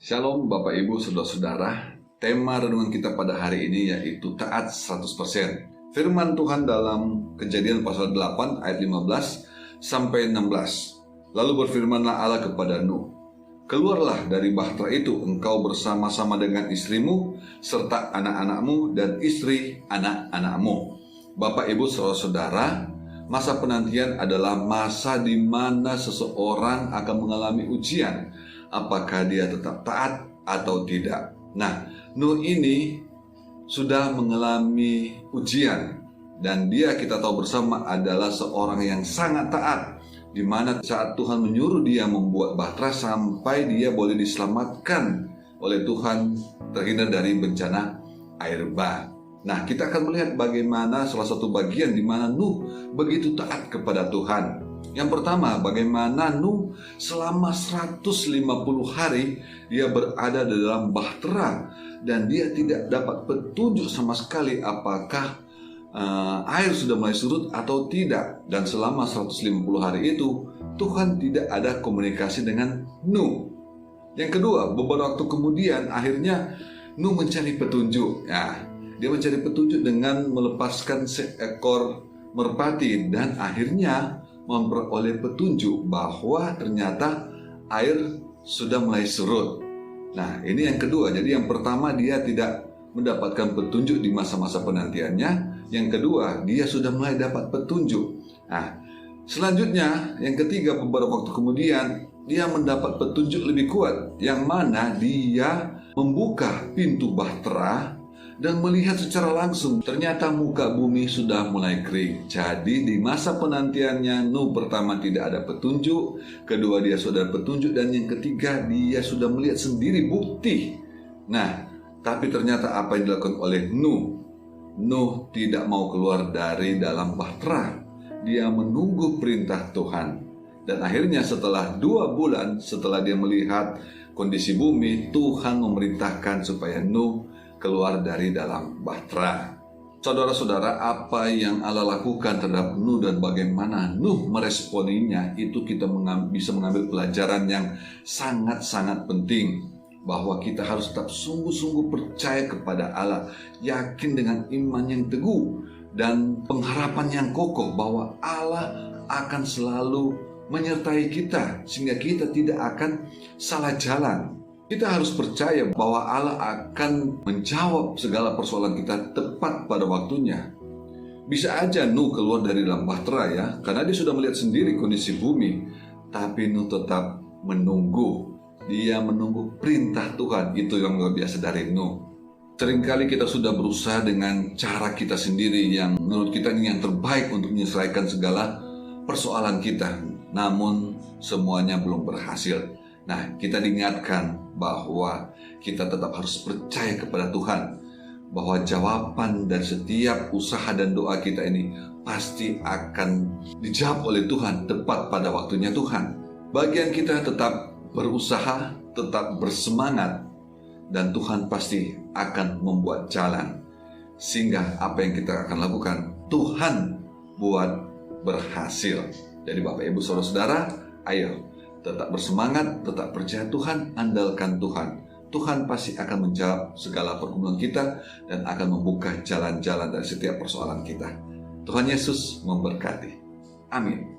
Shalom Bapak Ibu Saudara-saudara. Tema renungan kita pada hari ini yaitu taat 100%. Firman Tuhan dalam Kejadian pasal 8 ayat 15 sampai 16. Lalu berfirmanlah Allah kepada Nuh, "Keluarlah dari bahtera itu engkau bersama-sama dengan istrimu serta anak-anakmu dan istri anak-anakmu." Bapak Ibu Saudara-saudara, masa penantian adalah masa di mana seseorang akan mengalami ujian, apakah dia tetap taat atau tidak. Nah, Nuh ini sudah mengalami ujian, dan dia kita tahu bersama adalah seorang yang sangat taat, di mana saat Tuhan menyuruh dia membuat bahtera sampai dia boleh diselamatkan oleh Tuhan terhindar dari bencana air bah. Nah, kita akan melihat bagaimana salah satu bagian di mana Nuh begitu taat kepada Tuhan. Yang pertama, bagaimana Nuh selama 150 hari dia berada di dalam bahtera dan dia tidak dapat petunjuk sama sekali apakah air sudah mulai surut atau tidak. Dan selama 150 hari itu Tuhan tidak ada komunikasi dengan Nuh. Yang kedua, beberapa waktu kemudian akhirnya Nuh mencari petunjuk. Dia mencari petunjuk dengan melepaskan seekor merpati dan akhirnya memperoleh petunjuk bahwa ternyata air sudah mulai surut. Nah, ini yang kedua. Jadi yang pertama, dia tidak mendapatkan petunjuk di masa-masa penantiannya. Yang kedua, dia sudah mulai dapat petunjuk. Nah, selanjutnya yang ketiga, beberapa waktu kemudian dia mendapat petunjuk lebih kuat, yang mana dia membuka pintu bahtera dan melihat secara langsung ternyata muka bumi sudah mulai kering. Jadi di masa penantiannya Nuh pertama tidak ada petunjuk, kedua dia sudah ada petunjuk, dan yang ketiga dia sudah melihat sendiri bukti. Nah, tapi ternyata apa yang dilakukan oleh Nuh tidak mau keluar dari dalam bahtera. Dia menunggu perintah Tuhan. Dan akhirnya setelah 2 bulan setelah dia melihat kondisi bumi, Tuhan memerintahkan supaya Nuh keluar dari dalam bahtera. Saudara-saudara, apa yang Allah lakukan terhadap Nuh dan bagaimana Nuh meresponinya, itu kita bisa mengambil pelajaran yang sangat-sangat penting, bahwa kita harus tetap sungguh-sungguh percaya kepada Allah, yakin dengan iman yang teguh dan pengharapan yang kokoh bahwa Allah akan selalu menyertai kita sehingga kita tidak akan salah jalan. Kita harus percaya bahwa Allah akan menjawab segala persoalan kita tepat pada waktunya. Bisa aja Nuh keluar dari dalam bahtera karena dia sudah melihat sendiri kondisi bumi. Tapi Nuh tetap menunggu. Dia menunggu perintah Tuhan. Itu yang luar biasa dari Nuh. Seringkali kita sudah berusaha dengan cara kita sendiri yang menurut kita ini yang terbaik untuk menyelesaikan segala persoalan kita. Namun semuanya belum berhasil. Nah, kita diingatkan bahwa kita tetap harus percaya kepada Tuhan, bahwa jawaban dari setiap usaha dan doa kita ini pasti akan dijawab oleh Tuhan tepat pada waktunya Tuhan. Bagian kita tetap berusaha, tetap bersemangat, dan Tuhan pasti akan membuat jalan. Sehingga apa yang kita akan lakukan, Tuhan buat berhasil. Jadi Bapak Ibu Saudara-saudara, ayo tetap bersemangat, tetap percaya Tuhan, andalkan Tuhan. Tuhan pasti akan menjawab segala pergumulan kita dan akan membuka jalan-jalan dari setiap persoalan kita. Tuhan Yesus memberkati. Amin.